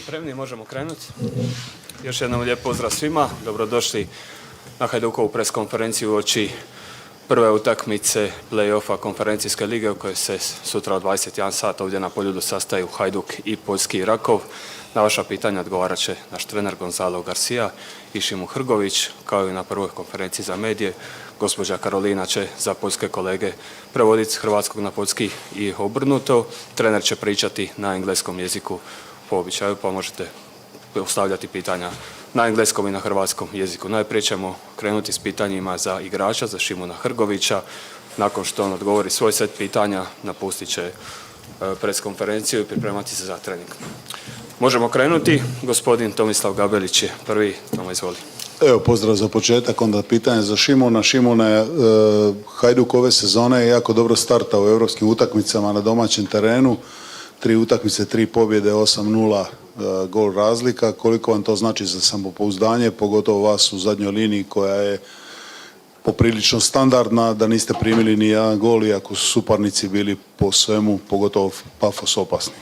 Spremni, možemo krenuti. Još jednom lijep pozdrav svima. Dobrodošli na Hajdukovu pres konferenciju uoči prve utakmice play-offa konferencijske lige u kojoj se sutra od 21 sat ovdje na Poljudu sastaju Hajduk i poljski Rakow. Na vaša pitanja odgovarat će naš trener 𝗛𝗏𝗧𝗩 i 𝗛𝗦𝗞𝗢𝗡, kao i na prvoj konferenciji za medije. Gospođa Karolina će za poljske kolege prevoditi s hrvatskog na poljski i obrnuto. Trener će pričati na engleskom jeziku po običaju, pa možete postavljati pitanja na engleskom i na hrvatskom jeziku. Najprije ćemo krenuti s pitanjima za igrača, za 𝗛𝗏𝗡𝗏. Nakon što on odgovori svoj set pitanja, napustit će pres konferenciju i pripremati se za trening. Možemo krenuti. Gospodin Tomislav Gabelić je prvi. Toma, izvoli. Evo, pozdrav za početak, onda pitanje za Šimuna. Šimune, Hajduk ove sezone je jako dobro starta u europskim utakmicama na domaćem terenu. 3 utakmice, 3 pobjede, 8-0 gol razlika. Koliko vam to znači za samopouzdanje, pogotovo vas u zadnjoj liniji koja je poprilično standardna, da niste primili ni jedan gol, iako su suparnici bili po svemu, pogotovo Pafos, opasni?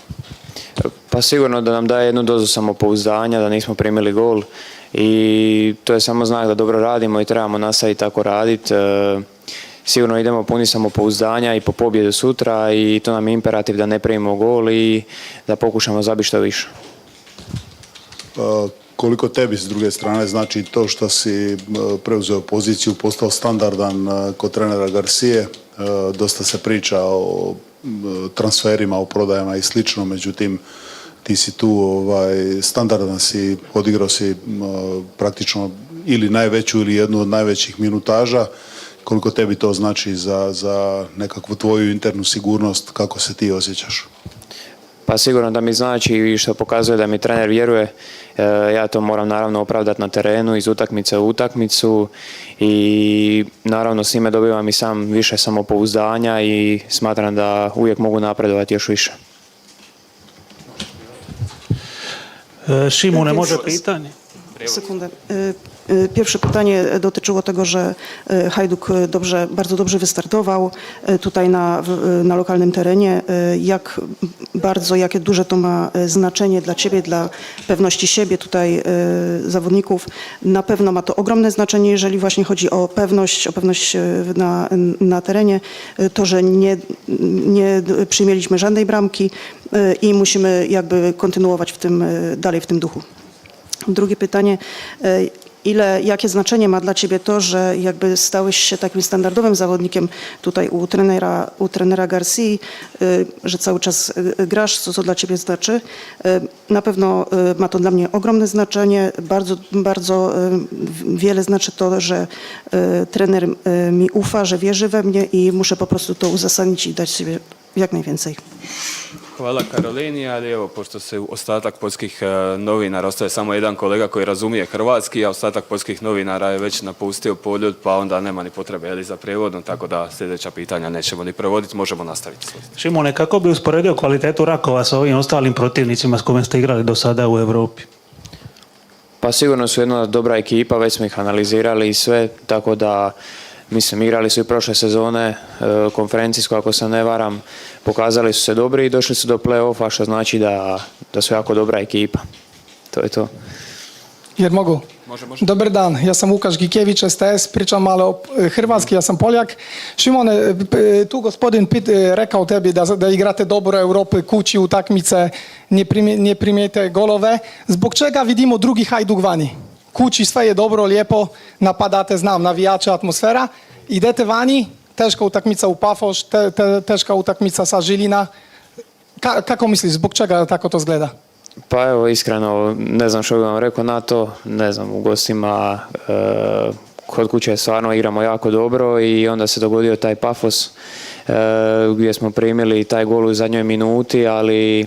Pa sigurno da nam daje jednu dozu samopouzdanja, da nismo primili gol i to je samo znak da dobro radimo i trebamo nastaviti tako raditi. Sigurno idemo puni samopouzdanja i po pobjedu sutra i to nam je imperativ da ne primimo gol i da pokušamo zabiti što više. Koliko tebi s druge strane znači to što si preuzeo poziciju, postao standardan kod trenera Garcije? Dosta se priča o transferima, o prodajama i slično, međutim ti si tu standardan, si odigrao si praktično ili najveću ili jednu od najvećih minutaža. Koliko tebi to znači za nekakvu tvoju internu sigurnost, kako se ti osjećaš? Pa sigurno da mi znači i što pokazuje da mi trener vjeruje. Ja to moram naravno opravdati na terenu, iz utakmice u utakmicu i naravno s njime dobivam i sam više samopouzdanja i smatram da uvijek mogu napredovati još više. Šimune, može pitanje? Sekundę. Pierwsze pytanie dotyczyło tego, że Hajduk bardzo dobrze wystartował tutaj na lokalnym terenie. Jakie duże to ma znaczenie dla Ciebie, dla pewności siebie tutaj zawodników? Na pewno ma to ogromne znaczenie, jeżeli właśnie chodzi o pewność na terenie. To, że nie przyjęliśmy żadnej bramki i musimy jakby kontynuować dalej w tym duchu. Drugie pytanie, jakie znaczenie ma dla Ciebie to, że jakby stałeś się takim standardowym zawodnikiem tutaj u trenera Garcji, że cały czas grasz, co dla Ciebie znaczy? Na pewno ma to dla mnie ogromne znaczenie. Bardzo wiele znaczy to, że trener mi ufa, że wierzy we mnie i muszę po prostu to uzasadnić i dać sobie jak najwięcej. Hvala Karolini, ali evo, pošto se ostatak poljskih novinara, ostaje samo jedan kolega koji razumije hrvatski, a ostatak poljskih novinara je već napustio Poljud, pa onda nema ni potrebe za prijevodom, tako da sljedeća pitanja nećemo ni prevoditi, možemo nastaviti. Šimune, kako bi usporedio kvalitetu Rakova sa ovim ostalim protivnicima s kojima ste igrali do sada u Europi? Pa sigurno su jedna dobra ekipa, već smo ih analizirali i sve, tako da mislim, igrali su i prošle sezone konferencijsko, ako se ne varam, pokazali su se dobri i došli su do play-offa, što znači da su jako dobra ekipa. To je to. Jer mogu? Može. Dobar dan, ja sam Łukasz Gikiewicz, STS, pričam malo hrvatski, ja sam Poljak. Šimone, tu gospodin rekao tebi da igrate dobro u Europi, kući, utakmice, ne primijete golove. Zbog čega vidimo drugi Hajduk vani? Kući sve je dobro, lijepo, napadate, znam, navijače, atmosfera. Idete vani, teška utakmica u Pafos, teška utakmica sa Žilina. Kako misliš, zbog čega tako to izgleda? Pa evo, iskreno, ne znam što bih vam rekao na to. Ne znam, u gostima kod kuće stvarno igramo jako dobro i onda se dogodio taj Pafos gdje smo primili taj gol u zadnjoj minuti, ali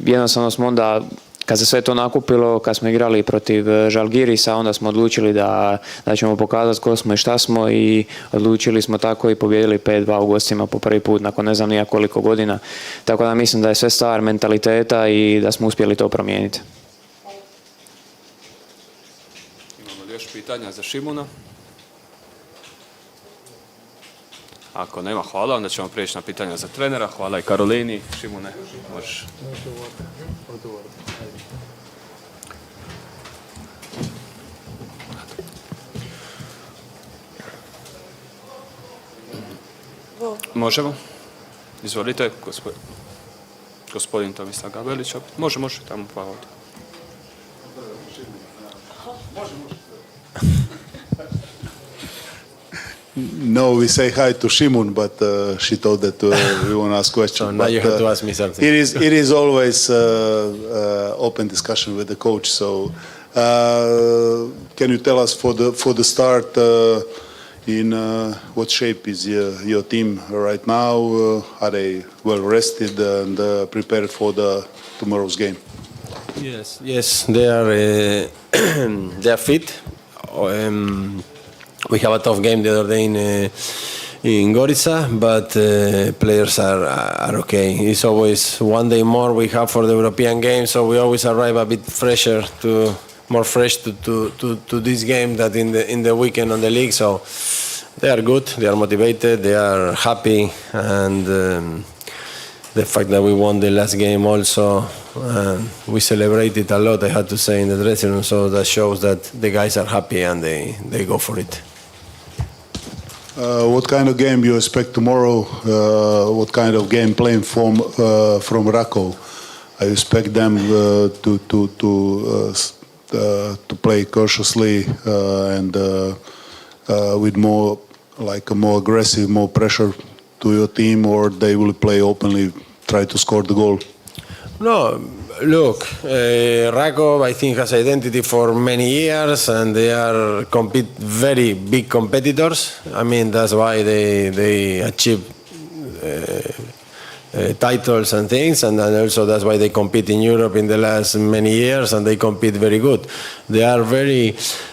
jednostavno smo onda, kad se sve to nakupilo, kad smo igrali protiv Žalgirisa, onda smo odlučili da ćemo pokazati ko smo i šta smo i odlučili smo tako i pobijedili 5-2 u gostima po prvi put nakon ne znam nija koliko godina. Tako da mislim da je sve stvar mentaliteta i da smo uspjeli to promijeniti. Imamo li još pitanja za Šimuna? Ako nema, hvala. Onda ćemo prijeći na pitanja za trenera. Hvala i Karolini. Šimune, možeš. Možemo? Izvolite, gospodin Tomislav Gabelić opet. Može, tamo pa ovdje. No, we say hi to Šimun, but she told that we want to ask questions. So now you have to ask me something. It is always open discussion with the coach. So, can you tell us for the start in what shape is your team right now? Are they well rested and prepared for tomorrow's game? Yes, they are they are fit. We have a tough game the other day in Gorica, but players are okay. It's always one day more we have for the European game, so we always arrive a bit more fresh to this game than in the weekend on the league. So they are good, they are motivated, they are happy, and the fact that we won the last game also, we celebrated a lot, I had to say, in the dressing room. So that shows that the guys are happy and they go for it. What kind of game you expect tomorrow? What kind of game playing from Rakow? I expect them to play cautiously and with more aggressive, more pressure to your team, or they will play openly, try to score the goal? No, look, Rakow, I think, has identity for many years, and they are very big competitors. I mean, that's why they achieve titles and things, and then also that's why they compete in Europe in the last many years, and they compete very good. They are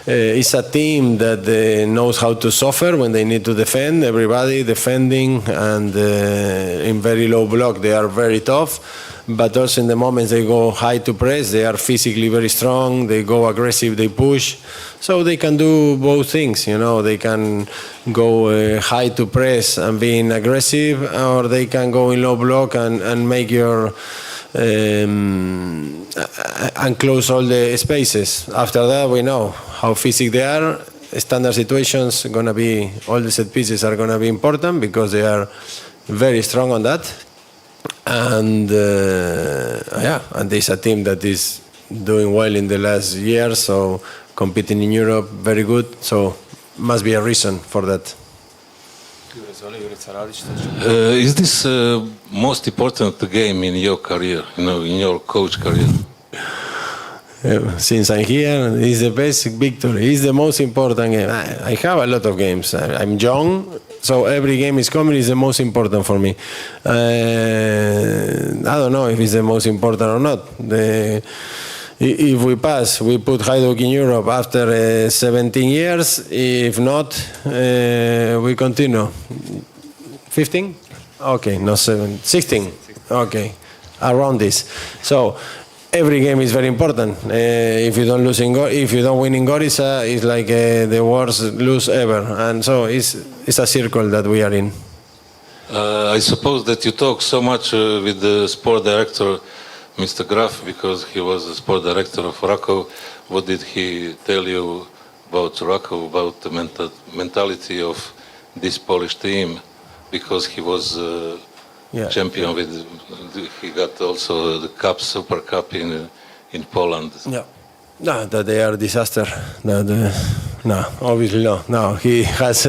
it's a team that knows how to suffer when they need to defend. Everybody defending, and in very low block they are very tough. But also in the moments they go high to press, they are physically very strong, they go aggressive, they push. So they can do both things, you know. They can go high to press and being aggressive, or they can go in low block and make and close all the spaces. After that, we know how physical they are. Standard situations gonna be, all the set pieces are gonna be important because they are very strong on that. And and there's a team that is doing well in the last year, so competing in Europe, very good. So must be a reason for that. Is this most important game in your career, in your coach career? Since I'm here, it's the best victory. It's the most important game. I have a lot of games. I'm young, so every game is coming is the most important for me. I don't know if it's the most important or not. If we pass, we put Hajduk in Europe after 17 years. If not, we continue. 15? Okay, no 7. 16? Okay, around this. So every game is very important. If you don't win in Gorica, it's like the worst lose ever. And so it's a circle that we are in. I suppose that you talk so much with the sport director, Mr. Graf, because he was the sport director of Rakow. What did he tell you about Rakow, about the mentality of this Polish team? Because he was champion he got also the cup, Super Cup in Poland. Yeah. No, that they are disaster. No, obviously no. No, he has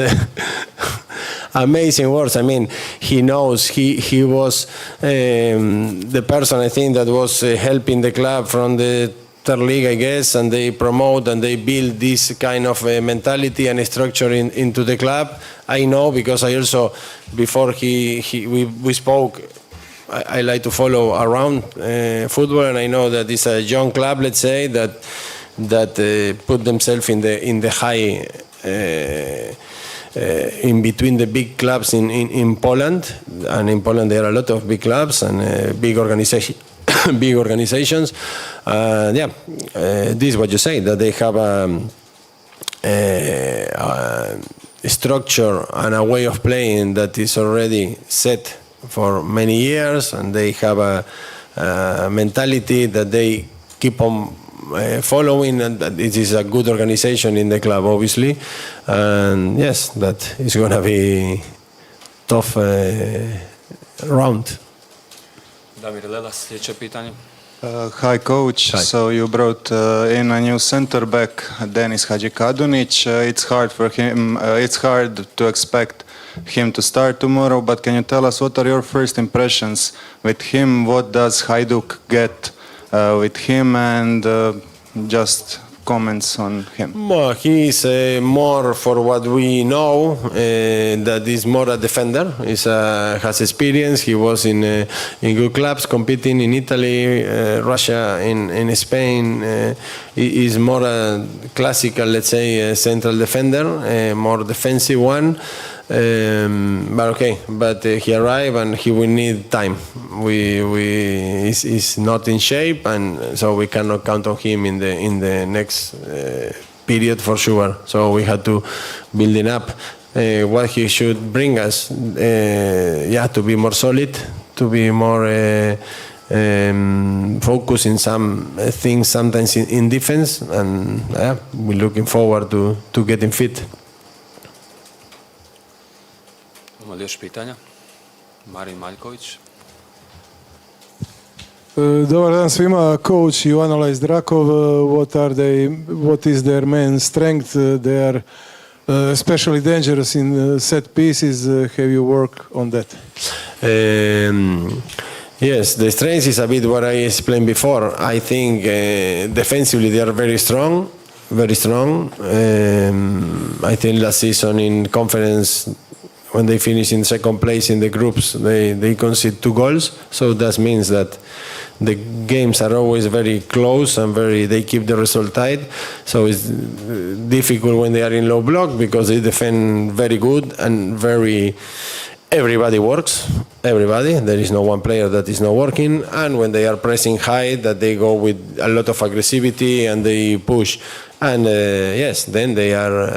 amazing words. I mean, he knows he was the person, I think, that was helping the club from the third league, I guess, and they promote and they build this kind of mentality and structure into the club. I know because I also, before we spoke, I like to follow around football, and I know that it's a young club, let's say, that put themselves in the high, in between the big clubs in Poland. And in Poland there are a lot of big clubs and big organizations. Big organizations. This is what you say, that they have structure and a way of playing that is already set for many years, and they have a mentality that they keep on following, and that it is a good organization in the club, obviously. And yes, that is going to be tough round. Damir Lelas, sljedeće pitanje. Hi, coach. Hi. So you brought in a new center back, Denis Hadjikadunic. It's hard for him. It's hard to expect him to start tomorrow. But can you tell us what are your first impressions with him? What does Hajduk get with him, and just comments on him? Well, he is more, for what we know, that is more a defender. He has experience. He was in good clubs, competing in Italy, Russia, in Spain. He is more a classical, let's say, central defender, more defensive one. But okay, but he arrived and he will need time. He's not in shape, and so we cannot count on him in the next period for sure. So we had to build it up. What he should bring us, to be more solid, to be more focus in some things, sometimes in defense, and we're looking forward to getting fit. Ima li još pitanja? Marin Maljković. Dobar dan svima. Coach, you analyzed Rakow. What is their main strength? They are especially dangerous in set pieces. Have you worked on that? Yes, the strength is a bit what I explained before. I think defensively they are very strong, very strong. I think last season in conference, when they finish in second place in the groups, they concede 2 goals. So that means that the games are always very close and they keep the result tight. So it's difficult when they are in low block because they defend very good and everybody works. Everybody. There is no one player that is not working. And when they are pressing high, that they go with a lot of aggressivity and they push. And yes, then they are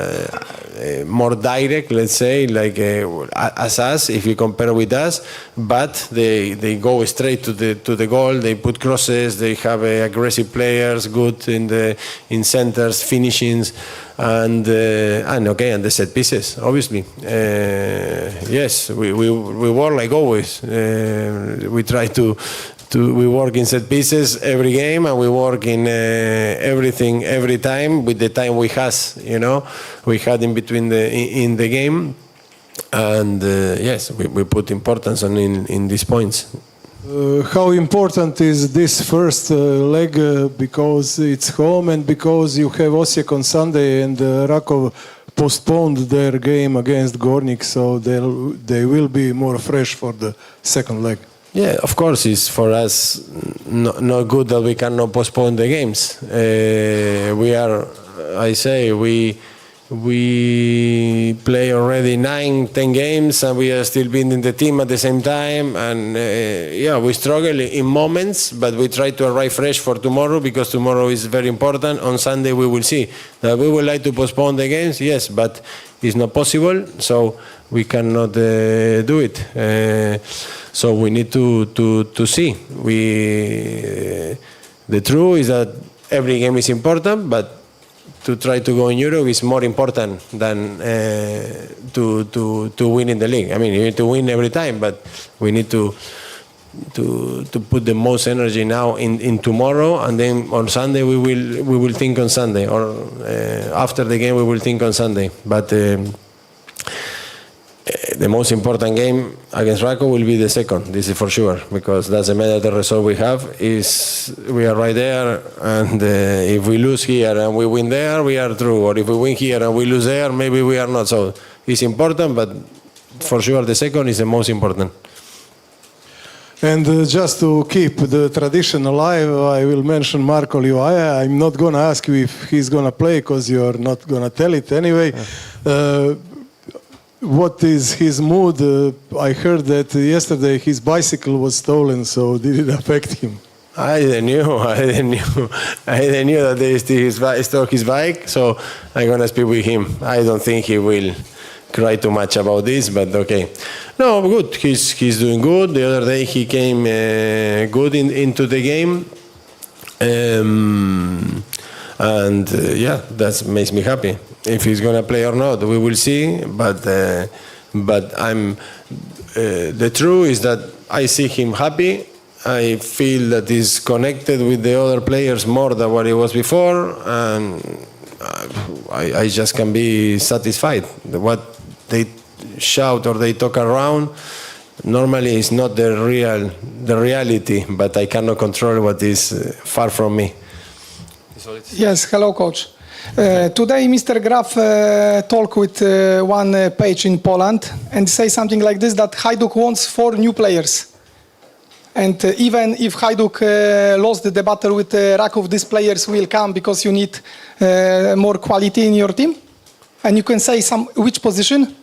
more direct, let's say, like as us, if you compare with us. But they go straight to the goal. They put crosses. They have aggressive players, good in centers, finishings, and the set pieces, obviously. Yes, we work like always. We try we work in set pieces every game, and we work in everything every time with the time we had in between in the game, and yes, we put importance in these points. How important is this first leg because it's home and because you have Osijek on Sunday and Rakow postponed their game against Gornik, so they will be more fresh for the second leg? Yeah, of course, it's for us not good that we cannot postpone the games. We play already 9-10 games and we are still building the team at the same time, and we struggle in moments, but we try to arrive fresh for tomorrow because tomorrow is very important. On Sunday we will see that we would like to postpone the games, yes, but it's not possible, so we cannot do it. So we need to see. The truth is that every game is important, but to try to go in Europe is more important than to win in the league. I mean, you need to win every time, but we need to put the most energy now in tomorrow, and then on Sunday we will think on Sunday, or after the game we will think on Sunday. But the most important game against Rakow will be the second. This is for sure, because doesn't matter the result we have. We are right there, and if we lose here and we win there, we are through. Or if we win here and we lose there, maybe we are not. So it's important, but for sure the second is the most important. And just to keep the tradition alive, I will mention Marko Livaja. I'm not going to ask you if he's going to play because you're not going to tell it anyway. What is his mood? I heard that yesterday his bicycle was stolen, so did it affect him? I didn't knew that they stole his bike, so I'm going to speak with him. I don't think he will cry too much about this, but okay. No, good. He's doing good. The other day he came good into the game. Yeah, that makes me happy. If he's gonna play or not, we will see. But I'm the truth is that I see him happy. I feel that he's connected with the other players more than what he was before, and I just can be satisfied. What they shout or they talk around normally is not the reality, but I cannot control what is far from me. Yes, hello, coach. Today, Mr. Graf talked with one page in Poland and say something like this, that Hajduk wants 4 new players. And even if Hajduk lost the battle with Rakow, these players will come because you need more quality in your team. And you can say which position?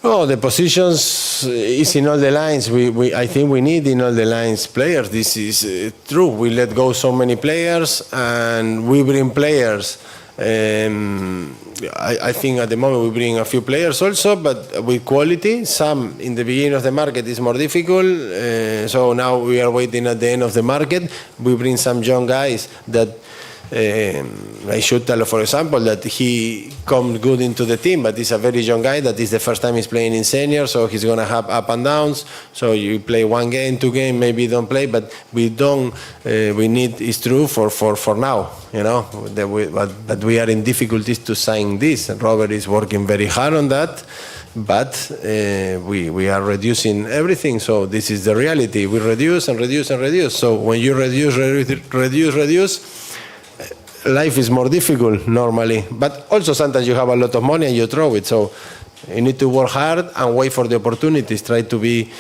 Oh, the positions is in all the lines. I think we need in all the lines players. This is true. We let go so many players and we bring players. I think at the moment we bring a few players also, but with quality. Some in the beginning of the market is more difficult. So now we are waiting at the end of the market. We bring some young guys that I should tell, for example, that he comes good into the team, but he's a very young guy that is the first time he's playing in senior, so he's going to have up and downs. So you play 1 game, 2 games, maybe don't play, but we need, it's true for now, you know, but we are in difficulties to sign this. Robert is working very hard on that, but we are reducing everything, so this is the reality. We reduce and reduce and reduce. So when you reduce, life is more difficult normally, but also sometimes you have a lot of money and you throw it. So you need to work hard and wait for the opportunities. Try to be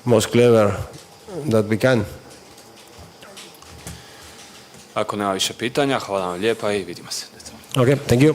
most clever that we can. Ako nema više pitanja, hvala vam lijepa i vidimo se. Okay, thank you.